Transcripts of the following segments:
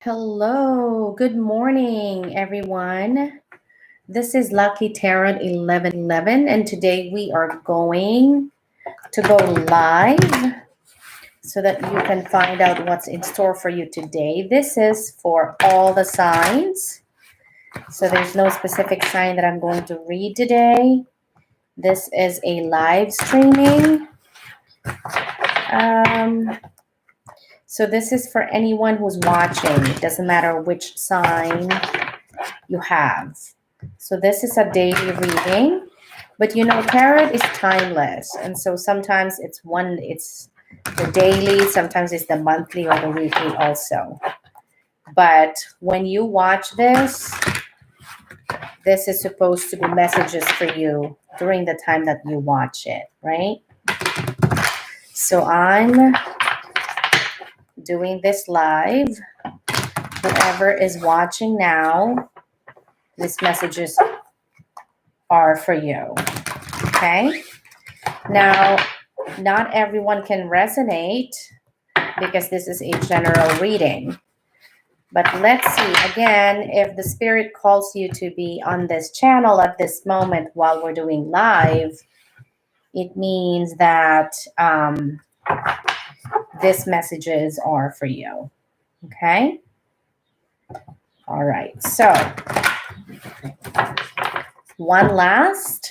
Hello, good morning, everyone. This is Lucky Tarot 1111, and today we are going to go live so that you can find out what's in store for you today. This is for all the signs, so there's no specific sign that I'm going to read today. This is a live streaming. Um, so this is for anyone who's watching. It doesn't matter which sign you have. So this is a daily reading, but tarot is timeless. And so sometimes it's the daily, sometimes it's the monthly or the weekly also. But when you watch this is supposed to be messages for you during the time that you watch it, right? So I'm doing this live. Whoever is watching now, these messages are for you. Okay? Now, not everyone can resonate because this is a general reading. But let's see, again, if the spirit calls you to be on this channel at this moment while we're doing live, it means that these messages are for you. Okay? All right. So, one last.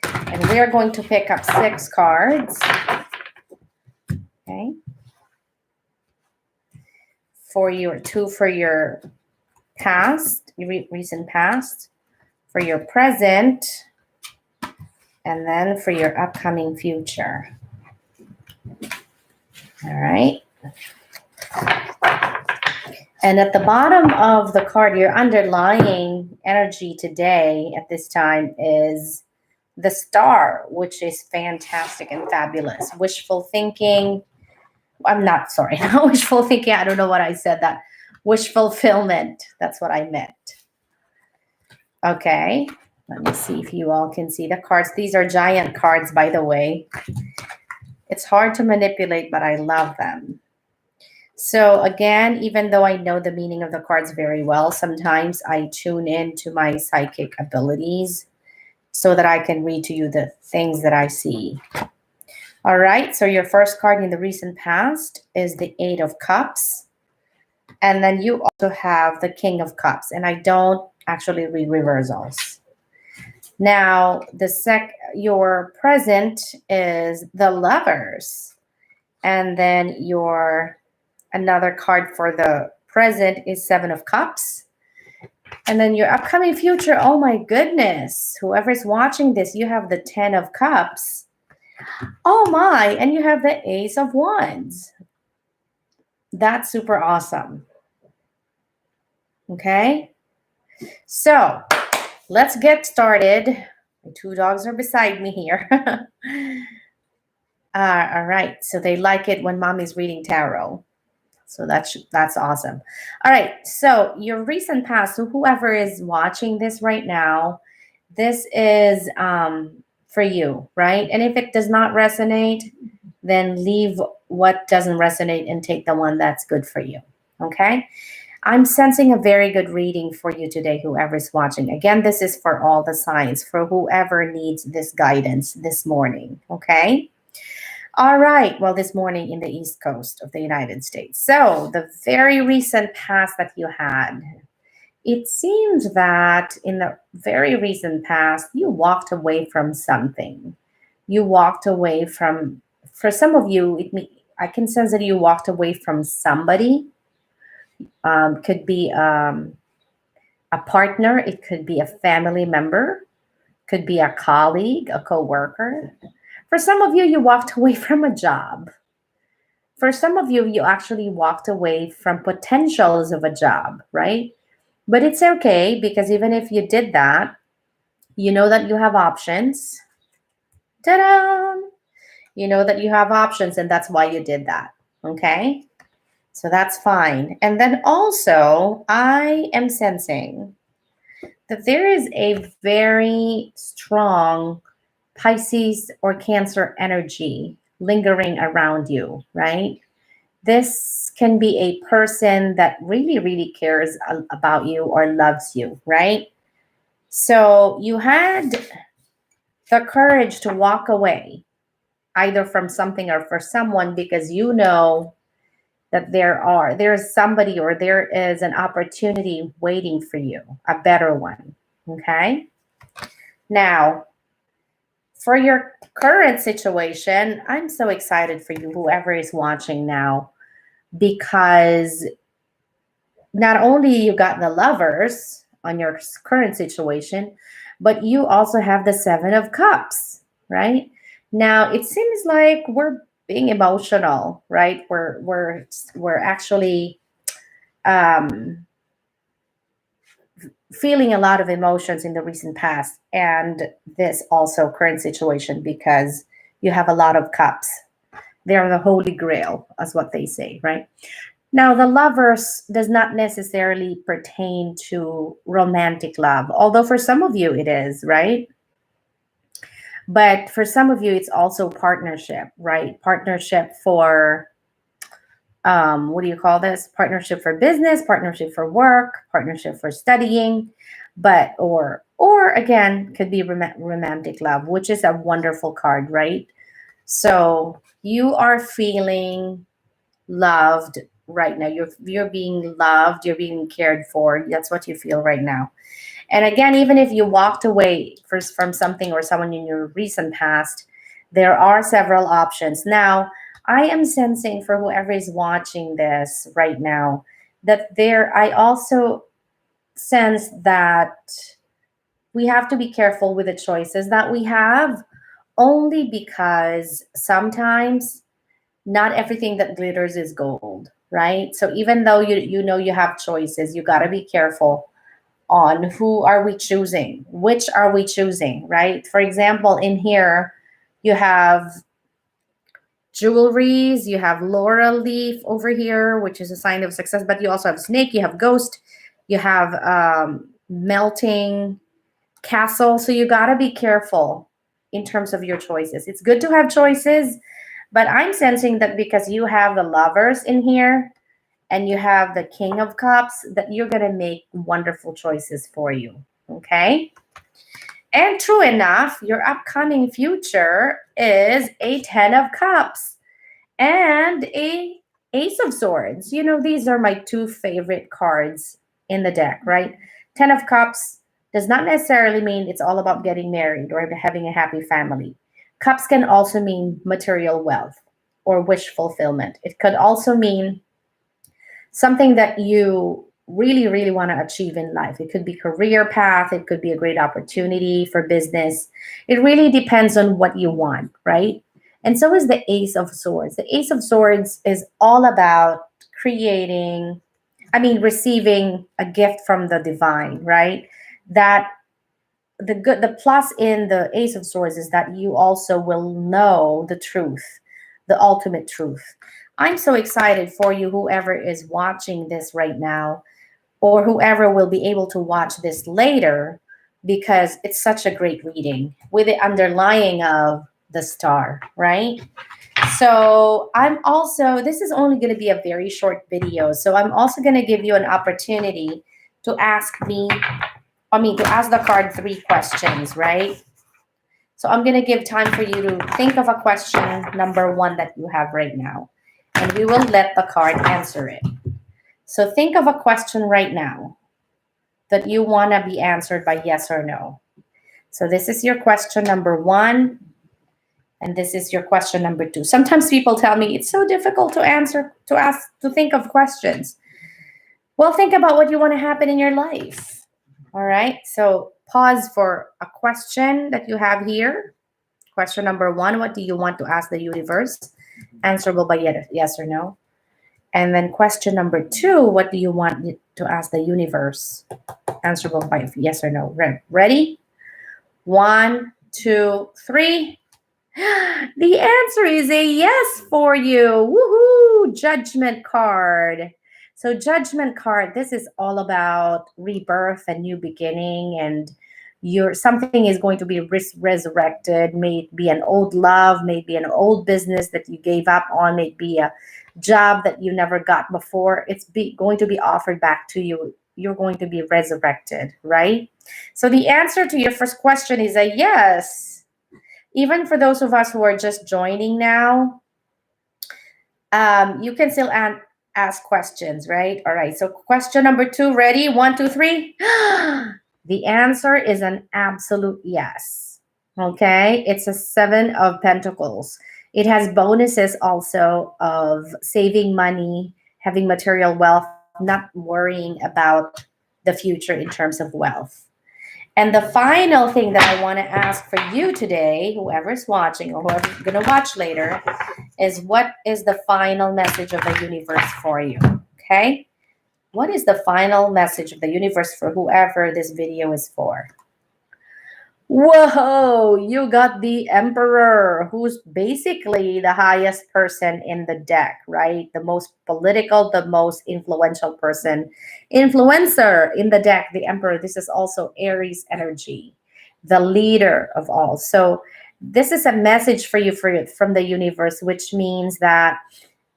And we are going to pick up 6 cards. Okay. For your 2 for your past, your recent past, for your present, and then for your upcoming future. All right. And at the bottom of the card, your underlying energy today at this time is the Star, which is fantastic and fabulous. Wishful thinking. I'm not sorry, not wishful thinking. I don't know what I said that. Wish fulfillment. That's what I meant. Okay. Let me see if you all can see the cards. These are giant cards, by the way. It's hard to manipulate, but I love them. So again, even though I know the meaning of the cards very well, sometimes I tune in to my psychic abilities so that I can read to you the things that I see. All right, so your first card in the recent past is the 8 of Cups. And then you also have the King of Cups. And I don't actually read reversals. Now, your present is the Lovers. And then another card for the present is 7 of Cups. And then your upcoming future, oh my goodness, whoever's watching this, you have the 10 of Cups. Oh my, and you have the Ace of Wands. That's super awesome. Okay, so let's get started. My 2 dogs are beside me here. All right, so they like it when mommy's reading tarot. So that's awesome. All right, so your recent past, so whoever is watching this right now, this is for you, right? And if it does not resonate, then leave what doesn't resonate and take the one that's good for you, okay? I'm sensing a very good reading for you today, whoever's watching. Again, this is for all the signs, for whoever needs this guidance this morning, okay? All right, well, this morning in the East Coast of the United States. So the very recent past that you had, it seems that in the very recent past, you walked away from something. You walked away from, for some of you, I can sense that you walked away from somebody. Could be a partner. It could be a family member. Could be a colleague, a coworker. For some of you, you walked away from a job. For some of you, you actually walked away from potentials of a job, right? But it's okay because even if you did that, you know that you have options. Ta-da! You know that you have options and that's why you did that, okay? So that's fine. And then also, I am sensing that there is a very strong Pisces or Cancer energy lingering around you, right? This can be a person that really, really cares about you or loves you, right? So you had the courage to walk away either from something or for someone because you know that there's somebody or there is an opportunity waiting for you, a better one. Okay? Now, for your current situation, I'm so excited for you, whoever is watching now, because not only you got the lovers on your current situation, but you also have the Seven of Cups, right? Now it seems like we're being emotional, right? We're actually um, feeling a lot of emotions in the recent past, and this also current situation because you have a lot of cups. They're the holy grail, as what they say, right? Now, the lovers does not necessarily pertain to romantic love, although for some of you it is, right? But for some of you, it's also partnership, right? Partnership for, what do you call this? Partnership for business, partnership for work, partnership for studying, but, or again, could be romantic love, which is a wonderful card, right? So you are feeling loved right now. You're being loved, you're being cared for. That's what you feel right now. And again, even if you walked away first from something or someone in your recent past, there are several options. Now, I am sensing for whoever is watching this right now that I also sense that we have to be careful with the choices that we have only because sometimes not everything that glitters is gold, right? So even though you know you have choices, you got to be careful on who are we choosing, which are we choosing, right? For example, in here you have jewelries, you have laurel leaf over here, which is a sign of success, but you also have snake, you have ghost, you have melting castle. So you got to be careful in terms of your choices. It's good to have choices, but I'm sensing that because you have the lovers in here and you have the king of cups, that you're going to make wonderful choices for you. Okay? And true enough, your upcoming future is a 10 of cups and a ace of swords. You know, these are my two favorite cards in the deck, right? 10 of cups does not necessarily mean it's all about getting married or having a happy family. Cups can also mean material wealth or wish fulfillment. It could also mean something that you really, really want to achieve in life. It could be career path, it could be a great opportunity for business. It really depends on what you want, right? And so is the Ace of Swords. The Ace of Swords is all about creating, I mean, receiving a gift from the divine, right? That the plus in the Ace of Swords is that you also will know the truth, the ultimate truth. I'm so excited for you, whoever is watching this right now, or whoever will be able to watch this later, because it's such a great reading with the underlying of the star, right? So I'm also, this is only going to be a very short video. So I'm also going to give you an opportunity to ask me, to ask the card 3 questions, right? So I'm going to give time for you to think of a question, number 1, that you have right now. And we will let the card answer it. So think of a question right now that you want to be answered by yes or no. So this is your question number 1, and this is your question number 2. Sometimes people tell me it's so difficult to answer, to ask, to think of questions. Well, think about what you want to happen in your life. All right. So pause for a question that you have here. Question number 1, what do you want to ask the universe? Answerable by yes or no. And then question number 2, what do you want to ask the universe? Answerable by yes or no. Ready? 1, 2, 3. The answer is a yes for you. Woohoo! Judgment card. So, judgment card, this is all about rebirth and new beginning and Your something is going to be resurrected. May it be an old love, maybe an old business that you gave up on, maybe a job that you never got before. Going to be offered back to you. You're going to be resurrected, right? So the answer to your first question is a yes. Even for those of us who are just joining now, you can still ask questions, right? All right. So question number two, ready? One, two, three. The answer is an absolute yes. Okay. It's a seven of pentacles. It has bonuses also of saving money, having material wealth, not worrying about the future in terms of wealth. And the final thing that I want to ask for you today, whoever's watching or whoever's going to watch later, is what is the final message of the universe for you? Okay? What is the final message of the universe for whoever this video is for? Whoa, you got the Emperor, who's basically the highest person in the deck, right? The most political, the most influential person, influencer in the deck, the Emperor. This is also Aries energy, the leader of all. So, this is a message for you from the universe, which means that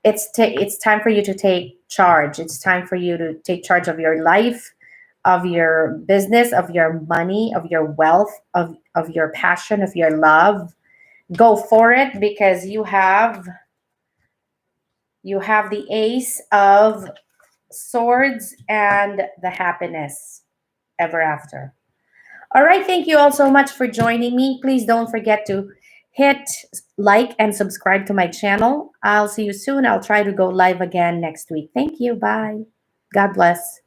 it's time for you to take charge. It's time for you to take charge of your life, of your business, of your money, of your wealth, of your passion, of your love. Go for it because you have the ace of swords and the happiness ever after. All right, thank you all so much for joining me. Please don't forget to hit like and subscribe to my channel. I'll see you soon. I'll try to go live again next week. Thank you. Bye. God bless.